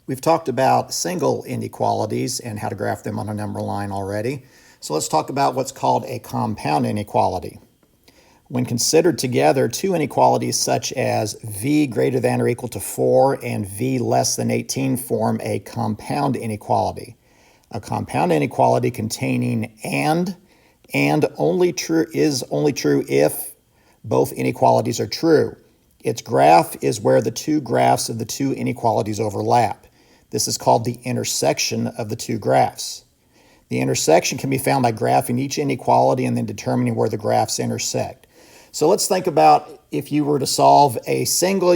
We've talked about single inequalities and how to graph them on a number line already. So let's talk about what's called a compound inequality. When considered together, two inequalities such as v greater than or equal to 4 and v less than 18 form a compound inequality. A compound inequality containing and only true is only true if both inequalities are true. Its graph is where the two graphs of the two inequalities overlap. This is called the intersection of the two graphs. The intersection can be found by graphing each inequality and then determining where the graphs intersect. So let's think about if you were to solve a single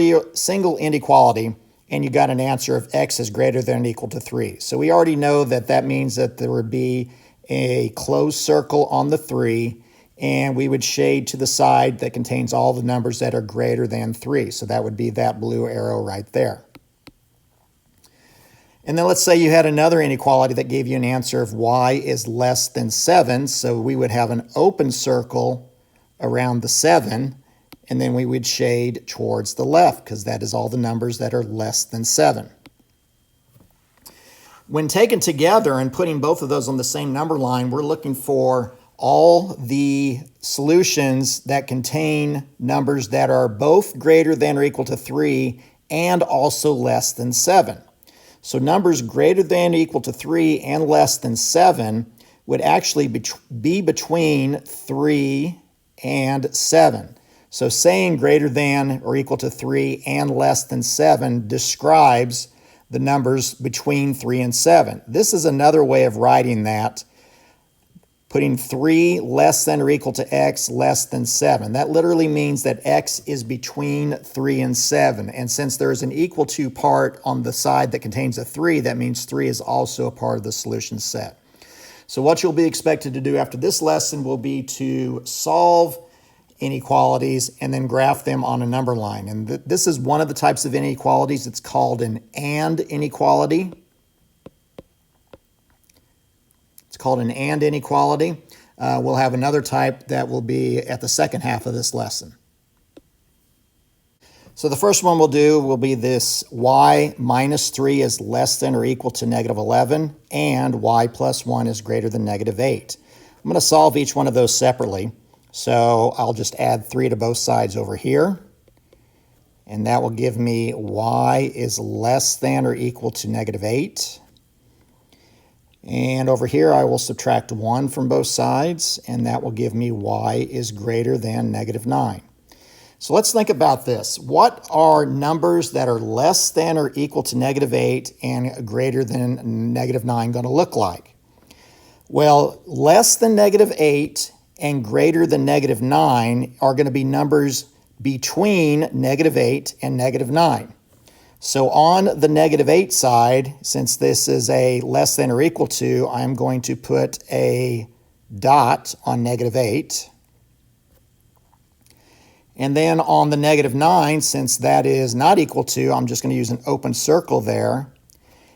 inequality and you got an answer of x is greater than or equal to 3. So we already know that that means that there would be a closed circle on the 3, and we would shade to the side that contains all the numbers that are greater than 3. So that would be that blue arrow right there. And then let's say you had another inequality that gave you an answer of y is less than 7. So we would have an open circle around the 7, and then we would shade towards the left because that is all the numbers that are less than 7. When taken together and putting both of those on the same number line, we're looking for all the solutions that contain numbers that are both greater than or equal to 3 and also less than 7. So numbers greater than or equal to 3 and less than 7 would actually be between 3 and 7. So saying greater than or equal to 3 and less than 7 describes the numbers between 3 and 7. This is another way of writing that, putting 3 less than or equal to x less than 7. That literally means that x is between 3 and 7. And since there is an equal to part on the side that contains a 3, that means 3 is also a part of the solution set. So what you'll be expected to do after this lesson will be to solve inequalities and then graph them on a number line. And this is one of the types of inequalities. It's called an and inequality. It's called an and inequality. We'll have another type that will be at the second half of this lesson. So the first one we'll do will be this y minus 3 is less than or equal to negative 11 and y plus 1 is greater than negative 8. I'm going to solve each one of those separately. So I'll just add 3 to both sides over here. And that will give me y is less than or equal to negative 8. And over here I will subtract 1 from both sides, and that will give me y is greater than negative 9. So let's think about this. What are numbers that are less than or equal to negative 8 and greater than negative 9 going to look like? Well, less than negative 8 and greater than negative 9 are going to be numbers between negative 8 and negative 9. So on the negative 8 side, since this is a less than or equal to, I'm going to put a dot on negative 8. And then on the negative 9, since that is not equal to, I'm just going to use an open circle there.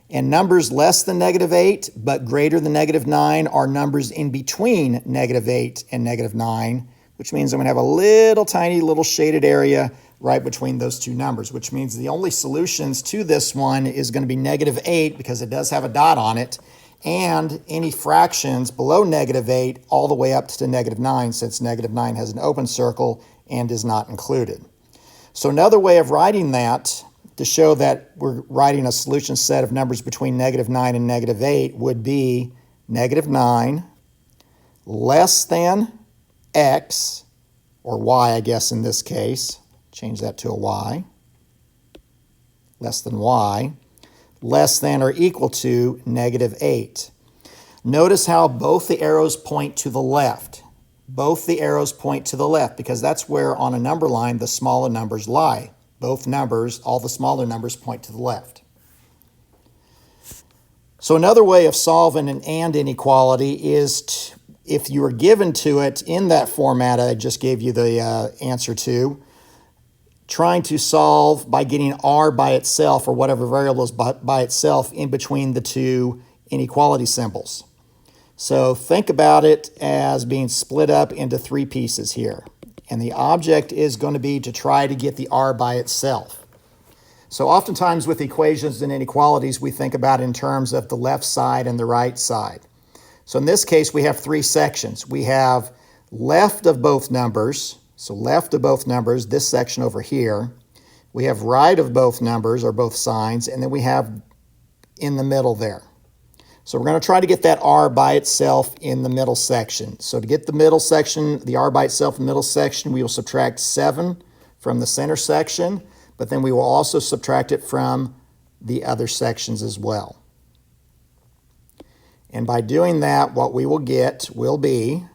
And numbers less than negative 8 but greater than negative 9 are numbers in between negative 8 and negative 9, which means I'm going to have a little tiny little shaded area right between those two numbers, which means the only solutions to this one is going to be negative 8 because it does have a dot on it, and any fractions below negative 8 all the way up to negative 9, since negative 9 has an open circle and is not included. So another way of writing that to show that we're writing a solution set of numbers between negative 9 and negative 8 would be negative 9 less than x, or y, I guess in this case. Change that to a y. Less than y, less than or equal to negative 8. Notice how both the arrows point to the left. Both the arrows point to the left because that's where on a number line the smaller numbers lie. Both numbers, all the smaller numbers, point to the left. So another way of solving an and inequality is if you were given to it in that format I just gave you the answer to, trying to solve by getting r by itself or whatever variable is by itself in between the two inequality symbols. So think about it as being split up into 3 pieces here. And the object is going to be to try to get the r by itself. So oftentimes with equations and inequalities, we think about in terms of the left side and the right side. So in this case, we have three sections. We have left of both numbers, so left of both numbers, this section over here. We have right of both numbers, or both signs, and then we have in the middle there. So we're going to try to get that r by itself in the middle section. So to get the middle section, the r by itself in the middle section, we will subtract 7 from the center section, but then we will also subtract it from the other sections as well. And by doing that, what we will get will be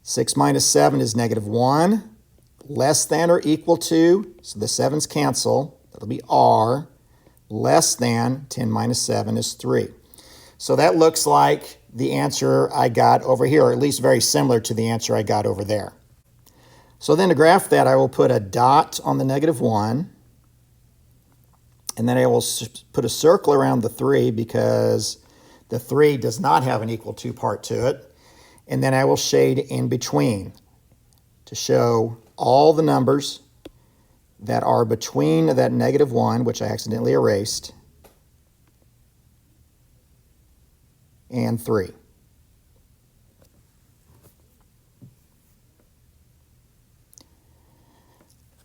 6 minus 7 is -1, less than or equal to, so the 7's cancel, that'll be r, less than 10 minus 7 is 3. So that looks like the answer I got over here, or at least very similar to the answer I got over there. So then to graph that, I will put a dot on the -1, and then I will put a circle around the 3 because the 3 does not have an equal to part to it. And then I will shade in between to show all the numbers that are between that -1, which I accidentally erased, and 3.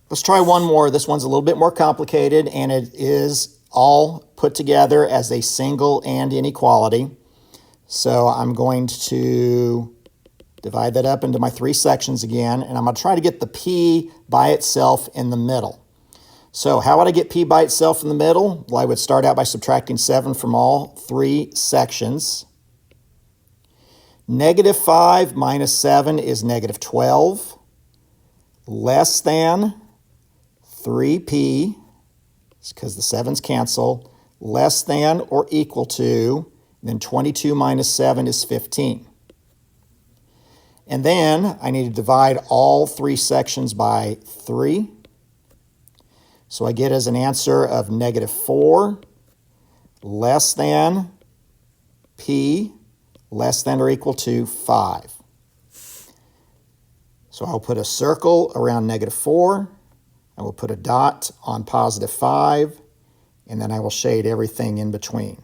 Let's try one more. This one's a little bit more complicated, and it is all put together as a single and inequality. So I'm going to divide that up into my 3 sections again, and I'm going to try to get the p by itself in the middle. So how would I get p by itself in the middle? Well, I would start out by subtracting 7 from all 3 sections. -5 minus 7 is -12, less than 3p, because the 7's cancel, less than or equal to, then 22 minus 7 is 15. And then I need to divide all 3 sections by 3. So I get as an answer of -4, less than p, less than or equal to 5. So I'll put a circle around -4. I will put a dot on +5, and then I will shade everything in between.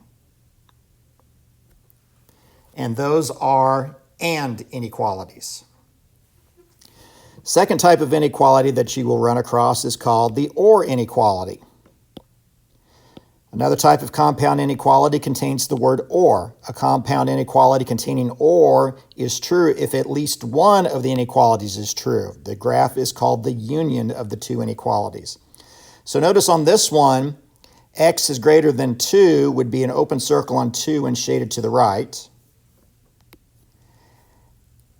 And those are and inequalities. Second type of inequality that you will run across is called the or inequality. Another type of compound inequality contains the word or. A compound inequality containing or is true if at least one of the inequalities is true. The graph is called the union of the 2 inequalities. So notice on this one, x is greater than 2 would be an open circle on 2 and shaded to the right.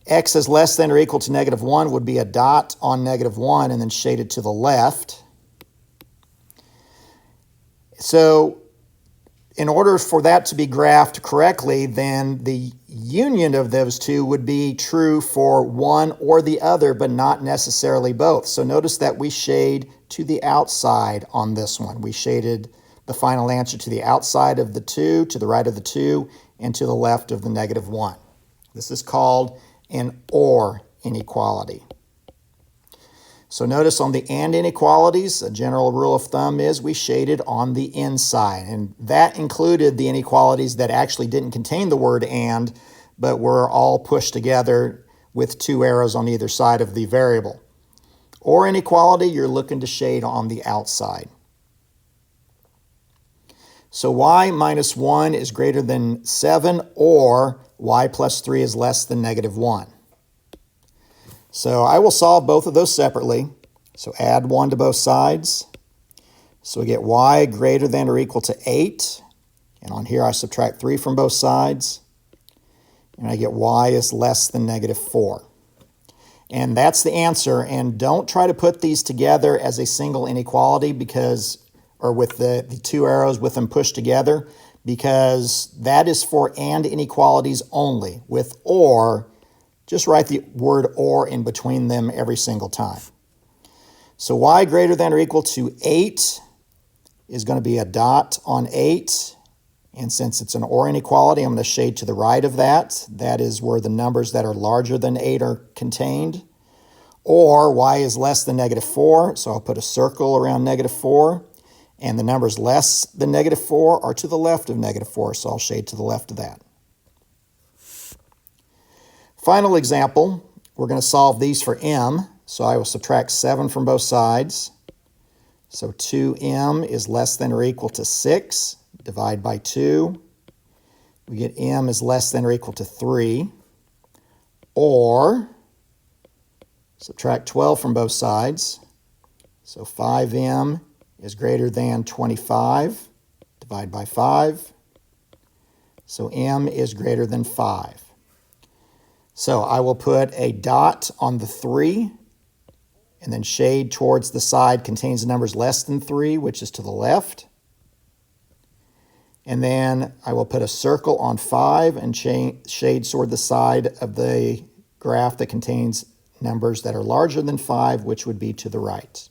X is less than or equal to -1 would be a dot on -1 and then shaded to the left. So in order for that to be graphed correctly, then the union of those 2 would be true for one or the other, but not necessarily both. So notice that we shade to the outside on this one. We shaded the final answer to the outside of the 2, to the right of the 2, and to the left of the -1. This is called an or inequality. So notice on the and inequalities, a general rule of thumb is we shaded on the inside, and that included the inequalities that actually didn't contain the word and, but were all pushed together with 2 arrows on either side of the variable. Or inequality, you're looking to shade on the outside. So y minus 1 is greater than 7, or y plus 3 is less than -1. So I will solve both of those separately. So add 1 to both sides. So we get y greater than or equal to 8. And on here I subtract 3 from both sides. And I get y is less than -4. And that's the answer. And don't try to put these together as a single inequality because, or with the 2 arrows with them pushed together, because that is for and inequalities only. With or, just write the word or in between them every single time. So y greater than or equal to 8 is going to be a dot on 8. And since it's an or inequality, I'm going to shade to the right of that. That is where the numbers that are larger than 8 are contained. Or y is less than negative 4, so I'll put a circle around negative 4. And the numbers less than negative 4 are to the left of negative 4, so I'll shade to the left of that. Final example, we're going to solve these for m. So I will subtract 7 from both sides. So 2m is less than or equal to 6. Divide by 2. We get m is less than or equal to 3. Or subtract 12 from both sides. So 5m is greater than 25. Divide by 5. So m is greater than 5. So I will put a dot on the 3 and then shade towards the side contains the numbers less than 3, which is to the left. And then I will put a circle on 5 and shade toward the side of the graph that contains numbers that are larger than 5, which would be to the right.